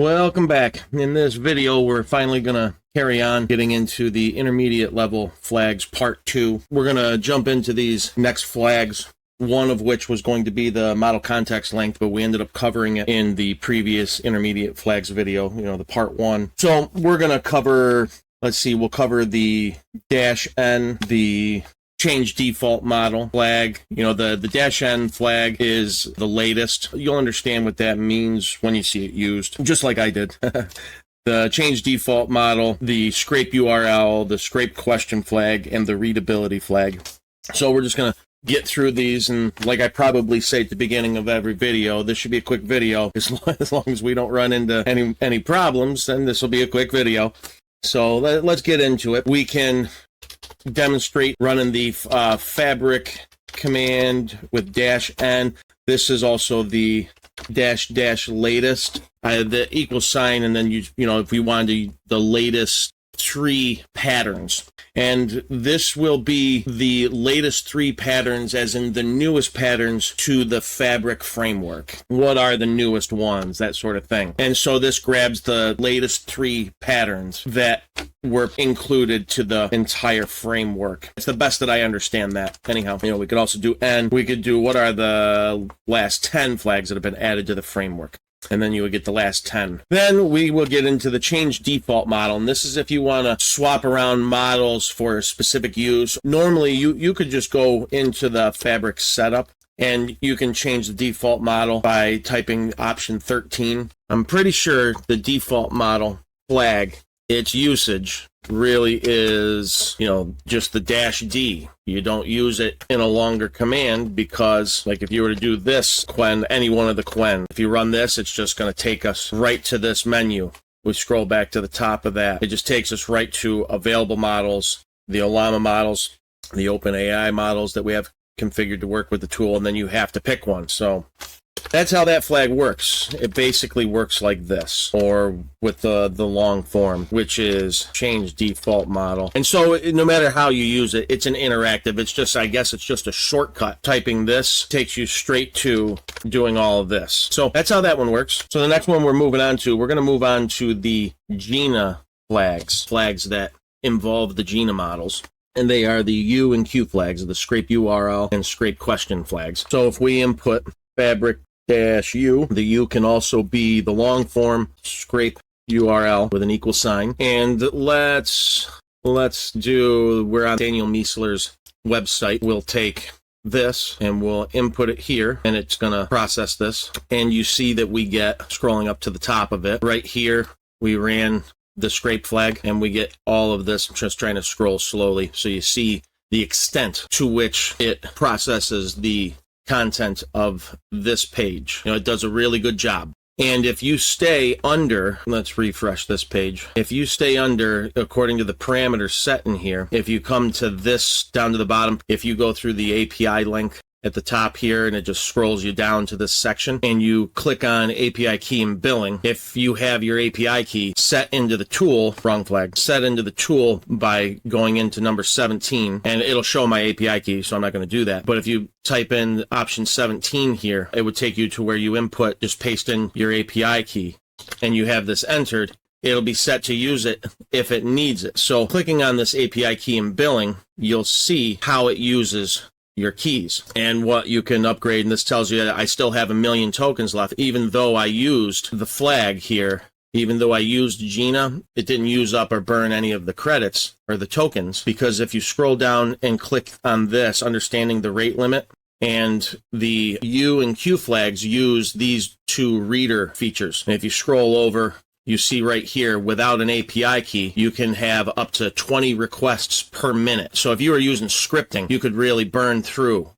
Welcome back. In this video, we're finally going to carry on getting into the intermediate level flags part 2. We're going to jump into these next flags, one of which was going to be the model context length, but we ended up covering it in the previous intermediate flags video, the part 1. So we're going to cover, we'll cover the -n, the change default model flag. The -n flag is the latest. You'll understand what that means when you see it used, just like I did. The change default model, the scrape URL, the scrape question flag, and the readability flag. So we're just going to get through these, and like I probably say at the beginning of every video, this should be a quick video. As long as we don't run into any problems, then this will be a quick video. So let's get into it. We can demonstrate running the fabric command with -n. This is also the --latest, the equal sign, and then if we wanted the latest 3 patterns. And this will be the latest 3 patterns, as in the newest patterns to the fabric framework. What are the newest ones, that sort of thing. And so this grabs the latest 3 patterns that were included to the entire framework. It's the best that I understand that. Anyhow, we could also do n. We could do what are the last 10 flags that have been added to the framework. And then you would get the last 10. Then we will get into the change default model. And this is if you want to swap around models for specific use. Normally, you could just go into the fabric setup and you can change the default model by typing option 13. I'm pretty sure the default model flag, its usage really is, just the -d. You don't use it in a longer command because, like if you were to do this quen, any one of the quen, if you run this, it's just going to take us right to this menu. We scroll back to the top of that. It just takes us right to available models, the Olama models, the OpenAI models that we have configured to work with the tool, and then you have to pick one. So that's how that flag works. It basically works like this, or with the long form, which is change default model. And so no matter how you use it, it's an interactive. It's just, I guess it's just a shortcut. Typing this takes you straight to doing all of this. So that's how that one works. So the next one we're moving on to, we're going to move on to the GINA flags that involve the GINA models. And they are the U and Q flags, the scrape URL and scrape question flags. So if we input fabric -u, the U can also be the long form scrape URL with an equal sign. And let's do, we're on Daniel Miessler's website. We'll take this and we'll input it here, and it's going to process this. And you see that we get, scrolling up to the top of it, right here, we ran the scrape flag, and we get all of this. I'm just trying to scroll slowly so you see the extent to which it processes the content of this page. It does a really good job. And if you stay under, let's refresh this page. If you stay under, according to the parameters set in here, if you come to this down to the bottom, if you go through the API link at the top here, and it just scrolls you down to this section, and you click on API key and billing. If you have your API key set into the tool, wrong flag, set into the tool by going into number 17, and it'll show my API key, so I'm not going to do that. But if you type in option 17 here, it would take you to where you input, just paste in your API key, and you have this entered. It'll be set to use it if it needs it. So clicking on this API key and billing, you'll see how it uses your keys and what you can upgrade. And this tells you that I still have 1 million tokens left, even though I used the flag here. Even though I used GINA, it didn't use up or burn any of the credits or the tokens, because if you scroll down and click on this, understanding the rate limit, and the U and Q flags use these 2 reader features. And if you scroll over, you see right here, without an API key, you can have up to 20 requests per minute. So if you were using scripting, you could really burn through,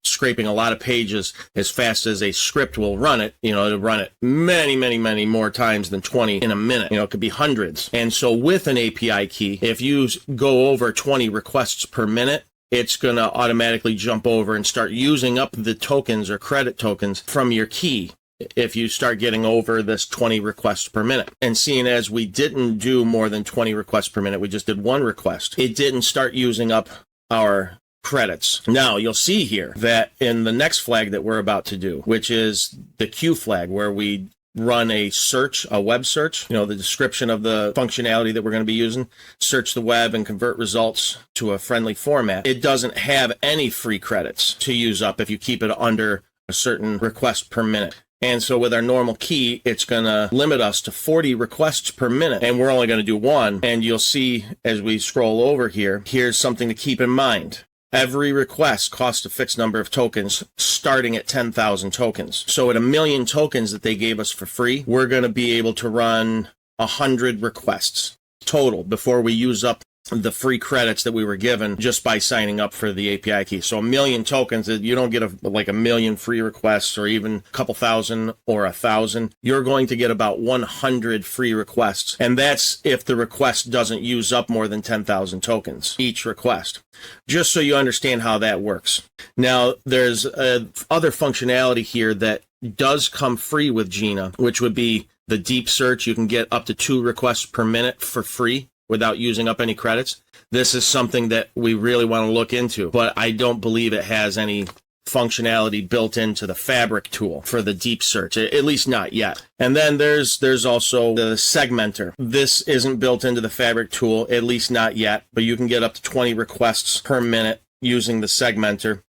scraping a lot of pages as fast as a script will run it. It'll run it many more times than 20 in a minute. It could be hundreds. And so with an API key, if you go over 20 requests per minute, it's going to automatically jump over and start using up the tokens or credit tokens from your key if you start getting over this 20 requests per minute. And seeing as we didn't do more than 20 requests per minute, we just did 1 request, it didn't start using up our credits. Now, you'll see here that in the next flag that we're about to do, which is the Q flag, where we run a search, a web search, the description of the functionality that we're going to be using, search the web and convert results to a friendly format. It doesn't have any free credits to use up if you keep it under a certain request per minute. And so with our normal key, it's going to limit us to 40 requests per minute, and we're only going to do one. And you'll see as we scroll over here, here's something to keep in mind. Every request costs a fixed number of tokens, starting at 10,000 tokens. So at 1 million tokens that they gave us for free, we're going to be able to run 100 requests total before we use up the free credits that we were given just by signing up for the API key. So 1 million tokens, you don't get like 1 million free requests or even a couple thousand or 1,000. You're going to get about 100 free requests. And that's if the request doesn't use up more than 10,000 tokens each request. Just so you understand how that works. Now, there's other functionality here that does come free with GINA, which would be the deep search. You can get up to 2 requests per minute for free without using up any credits. This is something that we really want to look into, but I don't believe it has any functionality built into the Fabric tool for the deep search, at least not yet. And then there's also the segmenter. This isn't built into the Fabric tool, at least not yet, but you can get up to 20 requests per minute using the segmenter.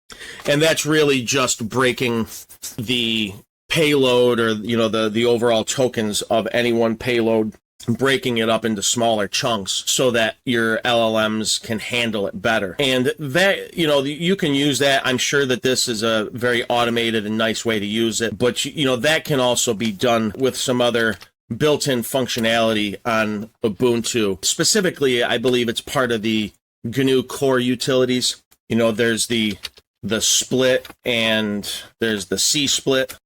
And that's really just breaking the payload or the overall tokens of any one payload, breaking it up into smaller chunks so that your LLMs can handle it better. And that, you can use that. I'm sure that this is a very automated and nice way to use it, but that can also be done with some other built-in functionality on Ubuntu. Specifically, I believe it's part of the GNU core utilities. There's the split and there's the C split.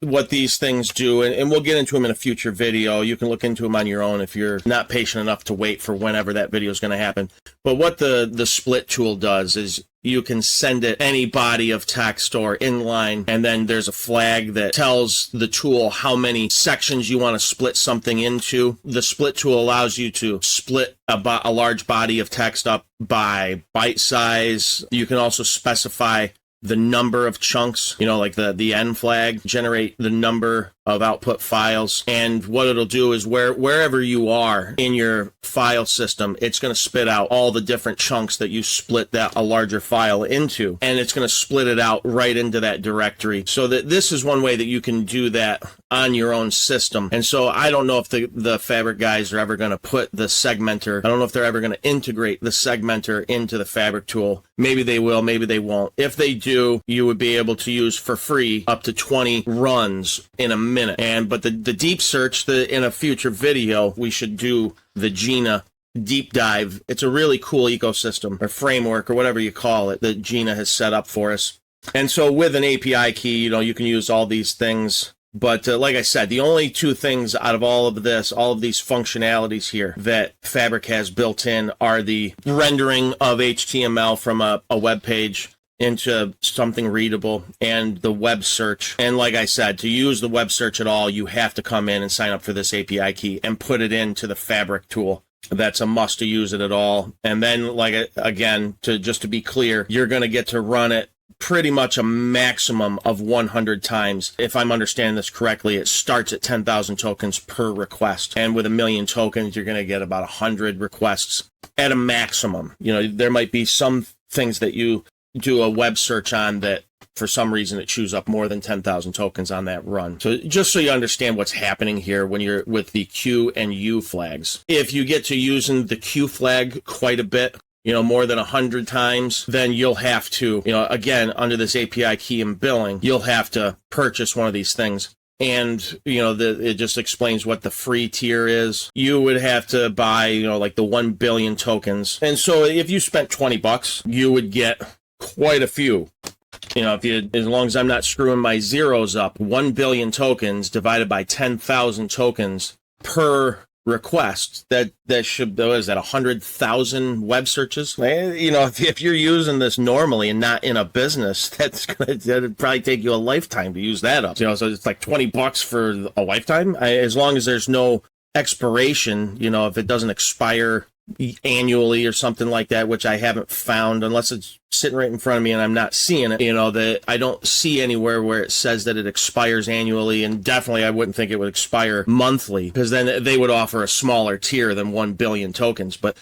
What these things do, and we'll get into them in a future video. You can look into them on your own if you're not patient enough to wait for whenever that video is going to happen. But what the split tool does is you can send it any body of text or inline, and then there's a flag that tells the tool how many sections you want to split something into. The split tool allows you to split a large body of text up by byte size. You can also specify the number of chunks, like the N flag, generate the number of output files. And what it'll do is wherever you are in your file system, it's going to spit out all the different chunks that you split a larger file into. And it's going to split it out right into that directory. So that this is one way that you can do that on your own system. And so I don't know if the Fabric guys are ever going to put the segmenter. I don't know if they're ever going to integrate the segmenter into the Fabric tool. Maybe they will, maybe they won't. If they do, you would be able to use for free up to 20 runs in a minute. But the deep search, in a future video, we should do the GINA deep dive. It's a really cool ecosystem or framework or whatever you call it that GINA has set up for us. And so with an API key, you can use all these things. But like I said, the only 2 things out of all of this, all of these functionalities here that Fabric has built in are the rendering of HTML from a web page into something readable and the web search. And like I said, to use the web search at all, you have to come in and sign up for this API key and put it into the Fabric tool. That's a must to use it at all. And then, again, just to be clear, you're going to get to run it pretty much a maximum of 100 times. If I'm understanding this correctly, it starts at 10,000 tokens per request. And with 1 million tokens, you're going to get about 100 requests at a maximum. There might be some things that you do a web search on that for some reason it chews up more than 10,000 tokens on that run. So just so you understand what's happening here when you're with the Q and U flags. If you get to using the Q flag quite a bit, more than 100 times, then you'll have to, again, under this API key and billing, you'll have to purchase one of these things. And, it just explains what the free tier is. You would have to buy, like the 1 billion tokens. And so if you spent $20, you would get quite a few. As long as I'm not screwing my zeros up, 1 billion tokens divided by 10,000 tokens per request, that should, is that 100,000 web searches? If you're using this normally and not in a business, that'd probably take you a lifetime to use that up. So it's like $20 for a lifetime. As long as there's no expiration, if it doesn't expire annually or something like that, which I haven't found unless it's sitting right in front of me and I'm not seeing it. That I don't see anywhere where it says that it expires annually, and definitely I wouldn't think it would expire monthly, because then they would offer a smaller tier than 1 billion tokens. But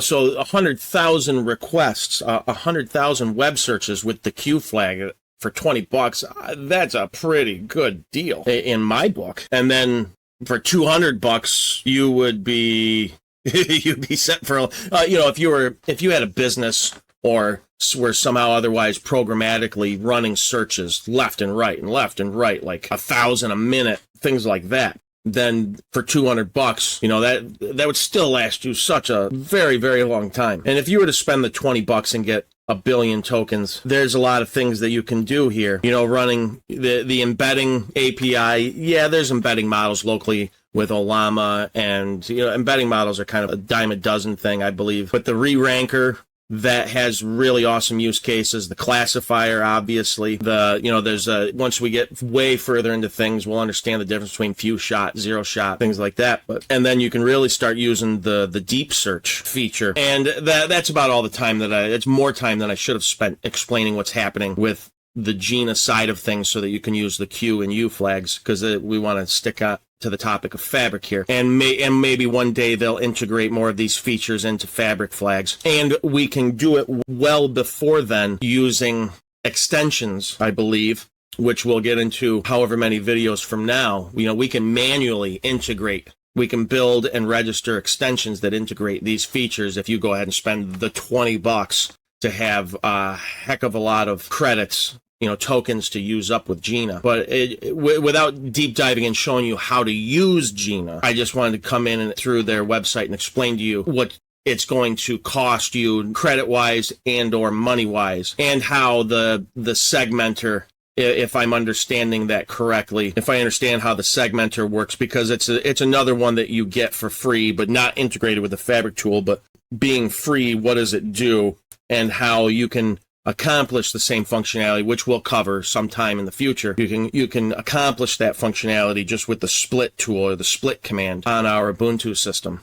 so 100,000 requests, 100,000 web searches with the Q flag for $20, that's a pretty good deal in my book. And then for $200, you would be you'd be set for if you had a business or were somehow otherwise programmatically running searches left and right, like 1,000 a minute, things like that. Then for $200, that would still last you such a very, very long time. And if you were to spend the $20 and get 1 billion tokens, there's a lot of things that you can do here. Running the embedding API. Yeah, there's embedding models locally with Olama, and embedding models are kind of a dime a dozen thing, I believe. But the re-ranker, that has really awesome use cases. The classifier, obviously. There's once we get way further into things, we'll understand the difference between few shot, zero shot, things like that. And then you can really start using the deep search feature. And that's about all the time it's more time than I should have spent explaining what's happening with the GINA side of things, so that you can use the Q and U flags, because we want to stick to the topic of Fabric here. And maybe one day they'll integrate more of these features into Fabric flags. And we can do it well before then using extensions, I believe, which we'll get into however many videos from now. We can manually integrate. We can build and register extensions that integrate these features if you go ahead and spend the $20 to have a heck of a lot of credits, tokens to use up with GINA. But without deep diving and showing you how to use GINA, I just wanted to come in and through their website and explain to you what it's going to cost you credit-wise and or money-wise, and how the segmenter, if I'm understanding that correctly, if I understand how the segmenter works, because it's another one that you get for free, but not integrated with the Fabric tool. But being free, what does it do, and how you can accomplish the same functionality, which we'll cover sometime in the future. You can accomplish that functionality just with the split tool or the split command on our Ubuntu system.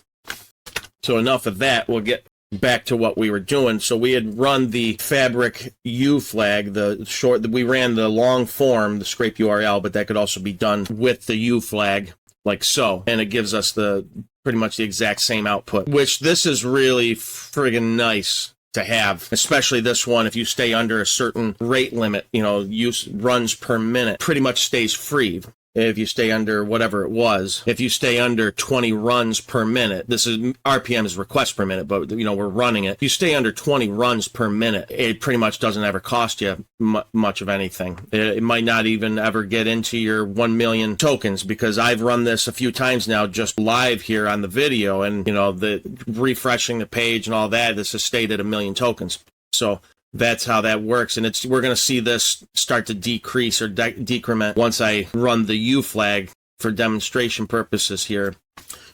So enough of that. We'll get back to what we were doing. So we had run the Fabric U flag, we ran the long form, the scrape URL, but that could also be done with the U flag, like so. And it gives us pretty much the exact same output, which this is really friggin' nice to have, especially this one. If you stay under a certain rate limit, use runs per minute, pretty much stays free. If you stay under whatever it was, if you stay under 20 runs per minute, this is RPM is requests per minute, but we're running it. If you stay under 20 runs per minute, it pretty much doesn't ever cost you much of anything. It might not even ever get into your 1 million tokens, because I've run this a few times now, just live here on the video, and the refreshing the page and all that, this has stayed at 1 million tokens. So that's how that works. And we're going to see this start to decrease or decrement once I run the U flag for demonstration purposes here,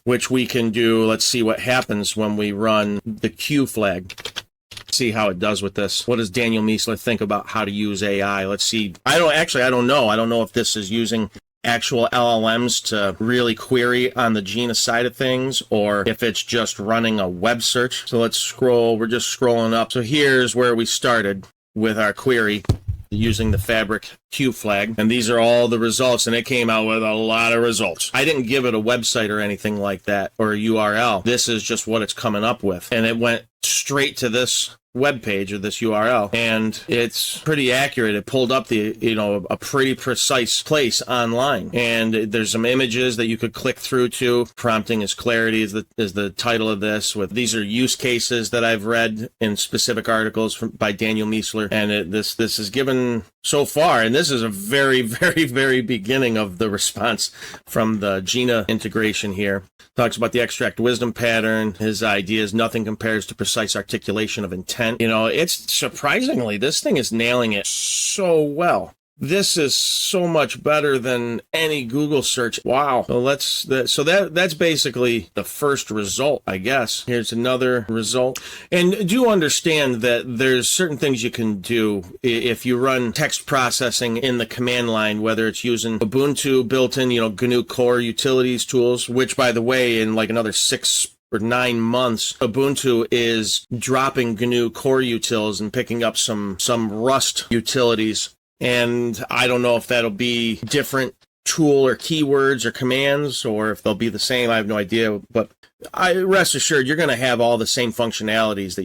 which we can do. Let's see what happens when we run the Q flag. See how it does with this. What does Daniel Miessler think about how to use AI? Let's see. I don't know. I don't know if this is using actual LLMs to really query on the GINA side of things, or if it's just running a web search. So let's scroll. We're just scrolling up. So here's where we started with our query using the Fabric Q flag. And these are all the results, and it came out with a lot of results. I didn't give it a website or anything like that, or a URL. This is just what it's coming up with. And it went straight to this web page or this URL, and it's pretty accurate. It pulled up a pretty precise place online, and there's some images that you could click through to. Prompting is clarity is the title of this. These are use cases that I've read in specific articles by Daniel Miessler, and this is given so far, and this is a very, very, very beginning of the response from the GINA integration here. Talks about the extract wisdom pattern. His idea is nothing compares to precise articulation of intent. It's surprisingly, this thing is nailing it so well. This is so much better than any Google search. Wow. So that's basically the first result, I guess. Here's another result. And do understand that there's certain things you can do if you run text processing in the command line, whether it's using Ubuntu built-in, GNU core utilities tools, which, by the way, in like another 6 or 9 months, Ubuntu is dropping GNU core utils and picking up some Rust utilities. And I don't know if that'll be different tool or keywords or commands, or if they'll be the same. I have no idea. But rest assured, you're going to have all the same functionalities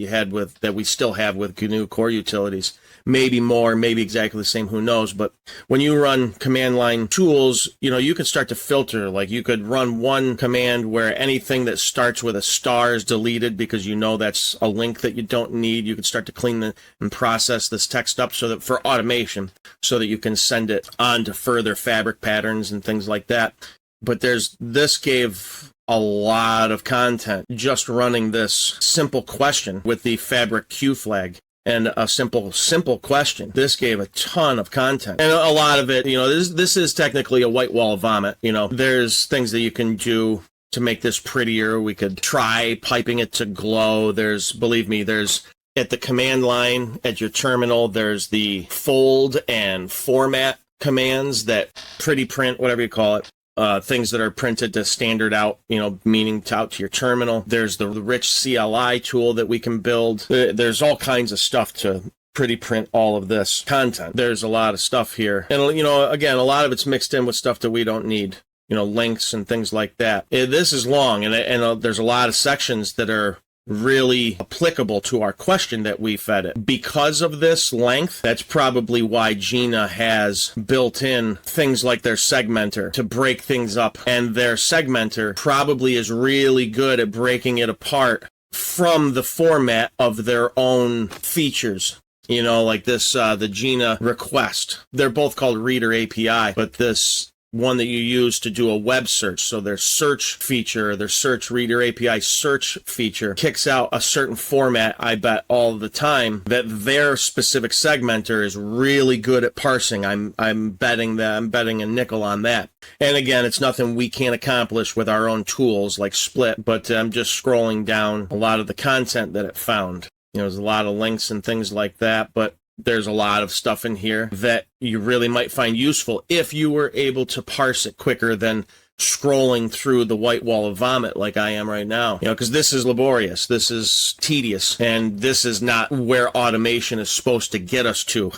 that we still have with GNU core utilities. Maybe more, maybe exactly the same, who knows. But when you run command line tools, you can start to filter. Like you could run one command where anything that starts with a star is deleted because that's a link that you don't need. You could start to clean and process this text up so that for automation, so that you can send it on to further fabric patterns and things like that. But this gave a lot of content just running this simple question with the fabric Q flag. And a simple question. This gave a ton of content. And a lot of it, this is technically a white wall of vomit. There's things that you can do to make this prettier. We could try piping it to glow. Believe me, there's at the command line at your terminal, there's the fold and format commands that pretty print, whatever you call it. Things that are printed to standard out, meaning out to your terminal. There's the rich CLI tool that we can build. There's all kinds of stuff to pretty print all of this content. There's a lot of stuff here. And, again, a lot of it's mixed in with stuff that we don't need, links and things like that. This is long, and there's a lot of sections that are really applicable to our question that we fed it. Because of this length, that's probably why GINA has built in things like their segmenter to break things up. And their segmenter probably is really good at breaking it apart from the format of their own features. Like this, the GINA request. They're both called Reader API, but this one that you use to do a web search. So their search feature, their search Reader API search feature kicks out a certain format, I bet, all the time that their specific segmenter is really good at parsing. I'm betting a nickel on that. And again, it's nothing we can't accomplish with our own tools like Split, but I'm just scrolling down a lot of the content that it found. There's a lot of links and things like that, but there's a lot of stuff in here that you really might find useful if you were able to parse it quicker than scrolling through the white wall of vomit like I am right now. Because this is laborious, this is tedious, and this is not where automation is supposed to get us to,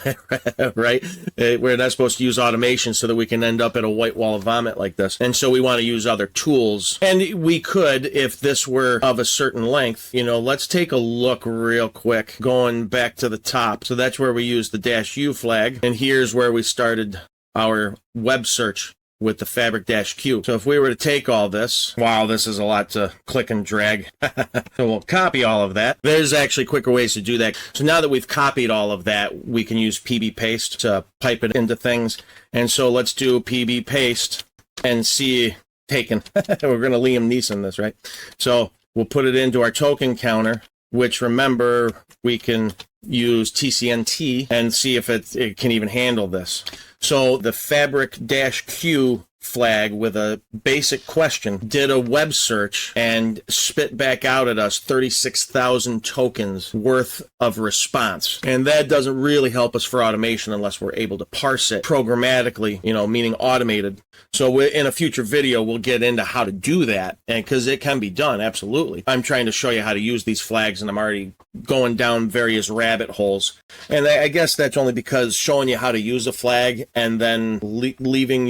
right? We're not supposed to use automation so that we can end up at a white wall of vomit like this. And so we want to use other tools. And we could, if this were of a certain length, let's take a look real quick, going back to the top. So that's where we use the -U flag. And here's where we started our web search with the fabric-Q. So if we were to take all this, wow, this is a lot to click and drag. So we'll copy all of that. There's actually quicker ways to do that. So now that we've copied all of that, we can use PB paste to pipe it into things. And so let's do PB paste and see taken. We're going to Liam Neeson this, right? So we'll put it into our token counter, which, remember, we can use TCNT and see if it can even handle this. So the fabric-Q flag with a basic question did a web search and spit back out at us 36,000 tokens worth of response. And that doesn't really help us for automation unless we're able to parse it programmatically, meaning automated. So in a future video, we'll get into how to do that, and because it can be done, absolutely. I'm trying to show you how to use these flags, and I'm already going down various rabbit holes. And I guess that's only because showing you how to use a flag and then leaving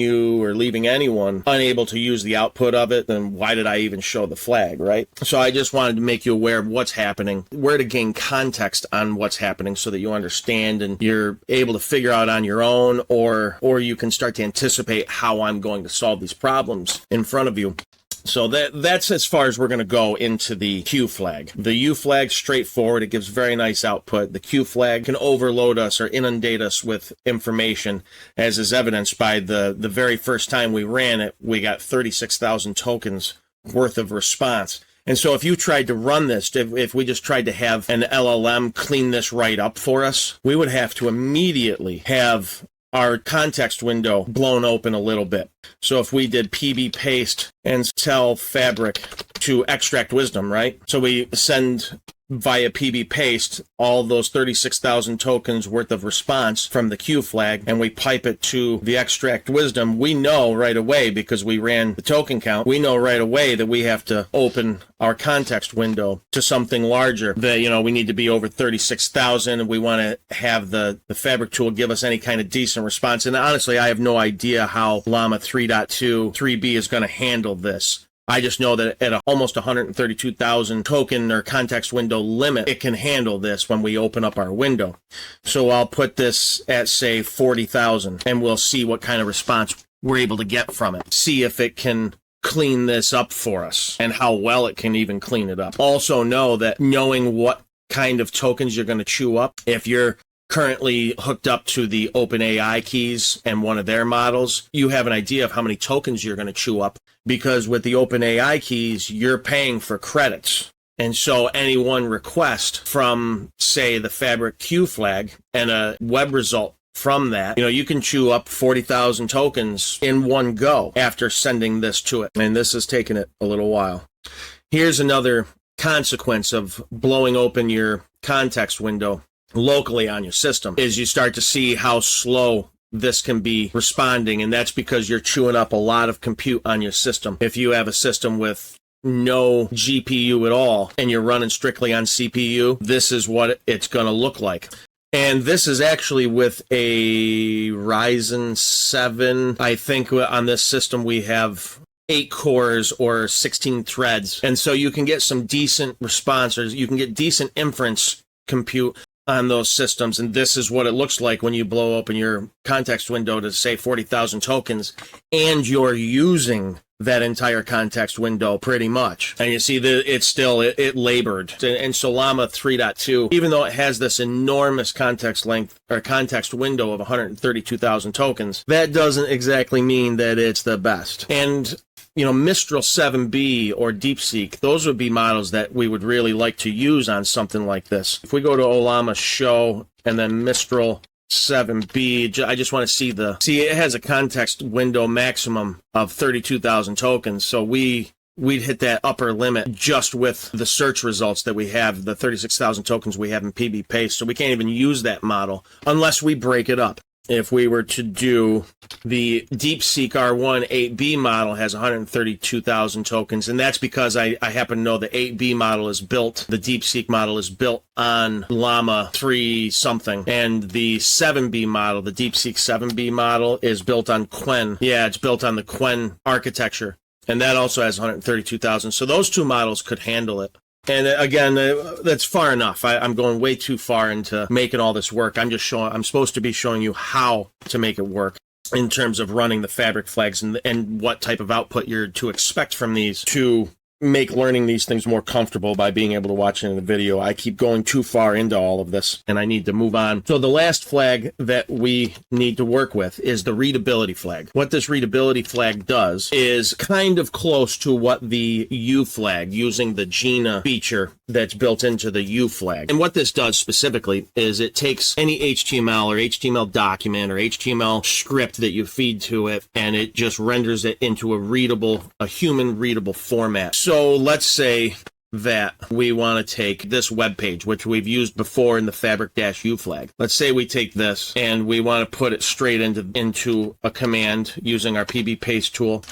anyone unable to use the output of it, then why did I even show the flag, right? So I just wanted to make you aware of what's happening, where to gain context on what's happening so that you understand and you're able to figure out on your own, or you can start to anticipate how I'm going to solve these problems in front of you. So that's as far as we're going to go into the Q flag. The U flag, straightforward. It gives very nice output. The Q flag can overload us or inundate us with information, as is evidenced by the very first time we ran it, we got 36,000 tokens worth of response. And so if you tried to run this, if we just tried to have an LLM clean this right up for us, we would have to immediately have our context window blown open a little bit. So if we did PB paste and tell Fabric to extract wisdom, right? So we send via PB paste all those 36,000 tokens worth of response from the Q flag, and we pipe it to the extract wisdom. We know right away, because we ran the token count, we know right away that we have to open our context window to something larger. That, you know, we need to be over 36,000, and we want to have the Fabric tool give us any kind of decent response. And honestly, I have no idea how Llama 3.2 3B is going to handle this. I just know that at almost 132,000 token or context window limit, it can handle this when we open up our window. So I'll put this at, say, 40,000, and we'll see what kind of response we're able to get from it. See if it can clean this up for us and how well it can even clean it up. Also know that knowing what kind of tokens you're going to chew up, if you're currently hooked up to the OpenAI keys and one of their models, you have an idea of how many tokens you're going to chew up, because with the OpenAI keys, you're paying for credits. And so any one request from, say, the Fabric Q flag and a web result from that, you know, you can chew up 40,000 tokens in one go after sending this to it. And this has taken it a little while. Here's another consequence of blowing open your context window locally on your system, is you start to see how slow this can be responding, and that's because you're chewing up a lot of compute on your system. If you have a system with no GPU at all and you're running strictly on CPU, this is what it's going to look like. And this is actually with a Ryzen 7. I think on this system we have 8 cores or 16 threads, and so you can get some decent responses. You can get decent inference compute on those systems, and this is what it looks like when you blow open your context window to, say, 40,000 tokens, and you're using that entire context window pretty much. And you see that it's still, it labored. And so Llama 3.2, even though it has this enormous context length or context window of 132,000 tokens, that doesn't exactly mean that it's the best. And you know, Mistral 7B or DeepSeek, those would be models that we would really like to use on something like this. If we go to Ollama Show and then Mistral 7B, I just want to see it has a context window maximum of 32,000 tokens. So we'd hit that upper limit just with the search results that we have, the 36,000 tokens we have in PB paste. So we can't even use that model unless we break it up. If we were to do the DeepSeek R1 8B model, has 132,000 tokens, and that's because I happen to know the 8B model is built, the DeepSeek model is built on Llama 3 something, and the 7B model, the DeepSeek 7B model, is built on Qwen. Yeah, it's built on the Qwen architecture, and that also has 132,000. So those two models could handle it. And again, that's far enough. I'm going way too far into making all this work. I'm supposed to be showing you how to make it work in terms of running the Fabric flags and what type of output you're to expect from these to make learning these things more comfortable by being able to watch it in the video. I keep going too far into all of this, and I need to move on. So the last flag that we need to work with is the readability flag. What this readability flag does is kind of close to what the U flag, using the GINA feature that's built into the U flag. And what this does specifically is it takes any HTML or HTML document or HTML script that you feed to it, and it just renders it into a human readable format. So let's say that we want to take this web page, which we've used before in the Fabric-U flag. Let's say we take this and we want to put it straight into a command using our PB paste tool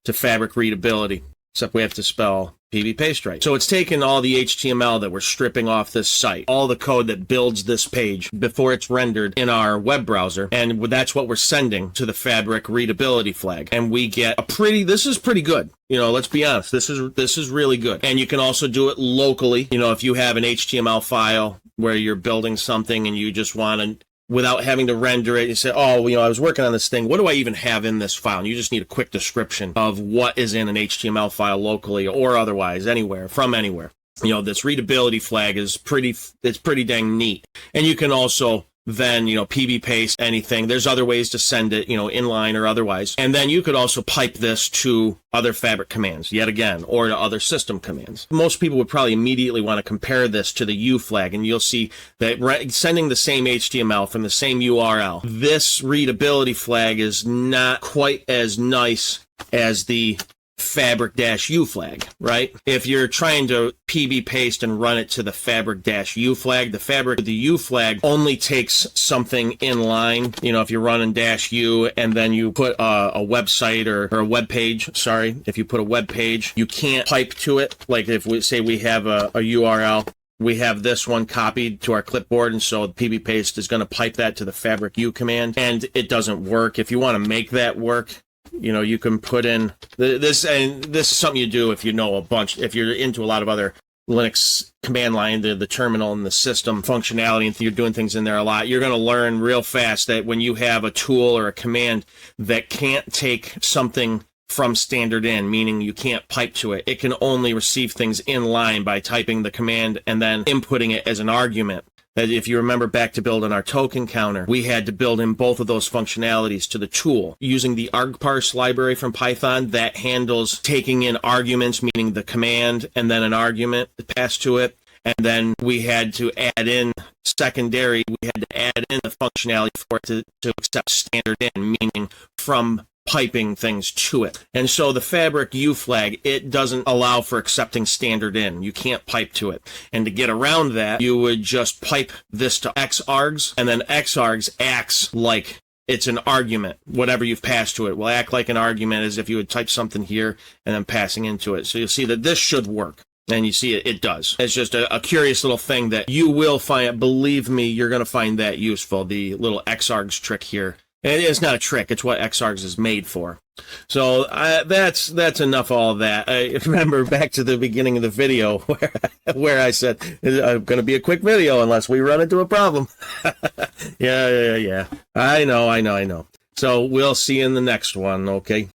to Fabric readability, except we have to spell PB paste right. So it's taken all the HTML that we're stripping off this site, all the code that builds this page before it's rendered in our web browser, and that's what we're sending to the Fabric readability flag. And we get this is pretty good. You know, let's be honest, this is really good. And you can also do it locally. You know, if you have an HTML file where you're building something and you just want to, without having to render it, you say, oh, you know, I was working on this thing. What do I even have in this file? And you just need a quick description of what is in an HTML file locally or otherwise, from anywhere. You know, this readability flag is pretty dang neat. And you can also then, PB paste anything. There's other ways to send it, inline or otherwise. And then you could also pipe this to other Fabric commands, yet again, or to other system commands. Most people would probably immediately want to compare this to the U flag, and you'll see that sending the same HTML from the same URL, this readability flag is not quite as nice as the Fabric-U flag, right? If you're trying to PB paste and run it to the Fabric-U flag, the U flag only takes something in line. If you're running -U and then you put a website or a web page, if you put a web page, you can't pipe to it. Like if we say we have a URL, we have this one copied to our clipboard, and so PB paste is going to pipe that to the Fabric-U command, and it doesn't work. If you want to make that work, you can put in this, and this is something you do if you know a bunch, if you're into a lot of other Linux command line, the terminal and the system functionality, and you're doing things in there a lot, you're going to learn real fast that when you have a tool or a command that can't take something from standard in, meaning you can't pipe to it, it can only receive things in line by typing the command and then inputting it as an argument. That if you remember back to building our token counter, we had to build in both of those functionalities to the tool using the argparse library from Python that handles taking in arguments, meaning the command and then an argument passed to it. And then we had to add in secondary, we had to add in the functionality for it to accept standard in, meaning from piping things to it. And so the Fabric-U flag, it doesn't allow for accepting standard in. You can't pipe to it. And to get around that, you would just pipe this to xargs, and then xargs acts like it's an argument. Whatever you've passed to it will act like an argument, as if you would type something here and then passing into it. So you'll see that this should work. And you see it does. It's just a curious little thing that you will find. Believe me, you're going to find that useful, the little xargs trick here. It's not a trick. It's what xargs is made for. So that's enough of all that. Remember back to the beginning of the video where I said it's going to be a quick video unless we run into a problem. Yeah. I know. So we'll see you in the next one, okay?